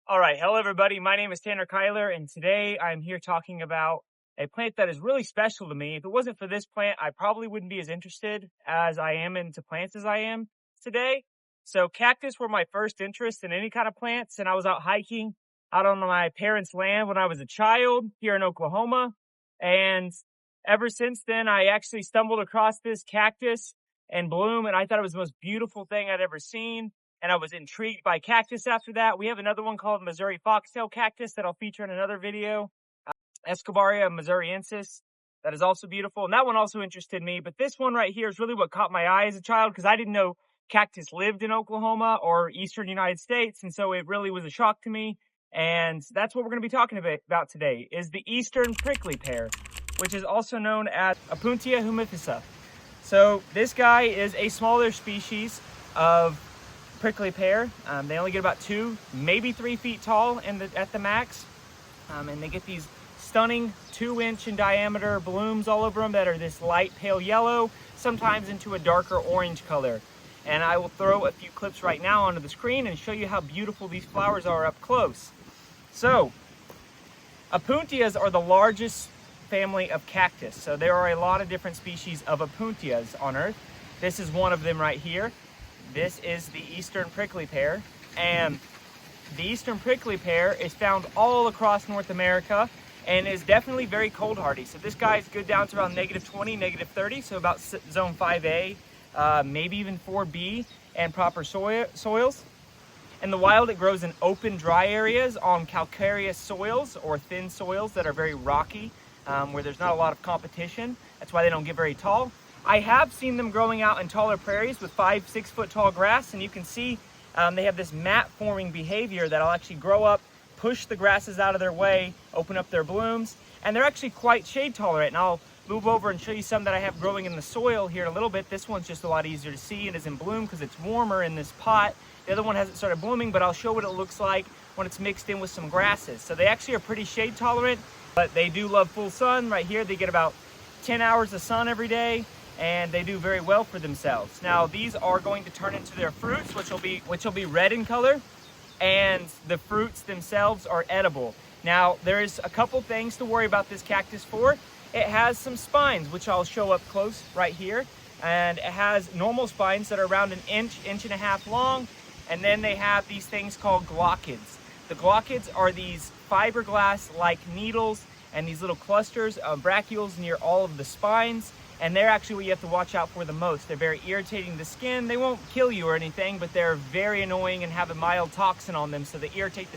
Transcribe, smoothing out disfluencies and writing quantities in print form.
All right, hello everybody. My name is Tanner Kyler, and today I'm here talking about a plant that is really special to me. If it wasn't for this plant, I probably wouldn't be as interested as I am into plants as I am today. So cactus were my first interest in any kind of plants, and I was out hiking out on my parents' land when I was a child here in Oklahoma. And ever since then, I actually stumbled across this cactus in bloom, and I thought it was the most beautiful thing I'd ever seen. And I was intrigued by cactus after that. We have another one called Missouri foxtail cactus that I'll feature in another video. Escobaria missouriensis, that is also beautiful. And that one also interested me. But this one right here is really what caught my eye as a child, because I didn't know cactus lived in Oklahoma or Eastern United States. And so it really was a shock to me. And that's what we're going to be talking about today, is the Eastern Prickly Pear, which is also known as Opuntia humifusa. So this guy is a smaller species of prickly pear. They only get about 2, maybe 3 feet tall at the max. And they get these stunning 2-inch in diameter blooms all over them that are this light pale yellow, sometimes into a darker orange color. And I will throw a few clips right now onto the screen and show you how beautiful these flowers are up close. So, Opuntias are the largest family of cactus. So there are a lot of different species of Opuntias on Earth. This is one of them right here. This is the Eastern Prickly Pear, and the Eastern Prickly Pear is found all across North America and is definitely very cold hardy. So this guy is good down to around -20, -30, so about zone 5A, maybe even 4B, and proper soils. In the wild, it grows in open, dry areas on calcareous soils or thin soils that are very rocky, where there's not a lot of competition. That's why they don't get very tall. I have seen them growing out in taller prairies with 5-6 foot tall grass, and you can see they have this mat forming behavior that'll actually grow up, push the grasses out of their way, open up their blooms, and they're actually quite shade tolerant. And I'll move over and show you some that I have growing in the soil here in a little bit. This one's just a lot easier to see and is in bloom because it's warmer in this pot. The other one hasn't started blooming, but I'll show what it looks like when it's mixed in with some grasses. So they actually are pretty shade tolerant, but they do love full sun. Right here, they get about 10 hours of sun every day, and they do very well for themselves. Now these are going to turn into their fruits, which will be red in color, and the fruits themselves are edible. Now there's a couple things to worry about this cactus for. It has some spines, which I'll show up close right here, and it has normal spines that are around an inch and a half long, and then they have these things called glochids. The glochids are these fiberglass-like needles and these little clusters of bracteoles near all of the spines. And they're actually what you have to watch out for the most. They're very irritating to the skin. They won't kill you or anything, but they're very annoying and have a mild toxin on them, so they irritate the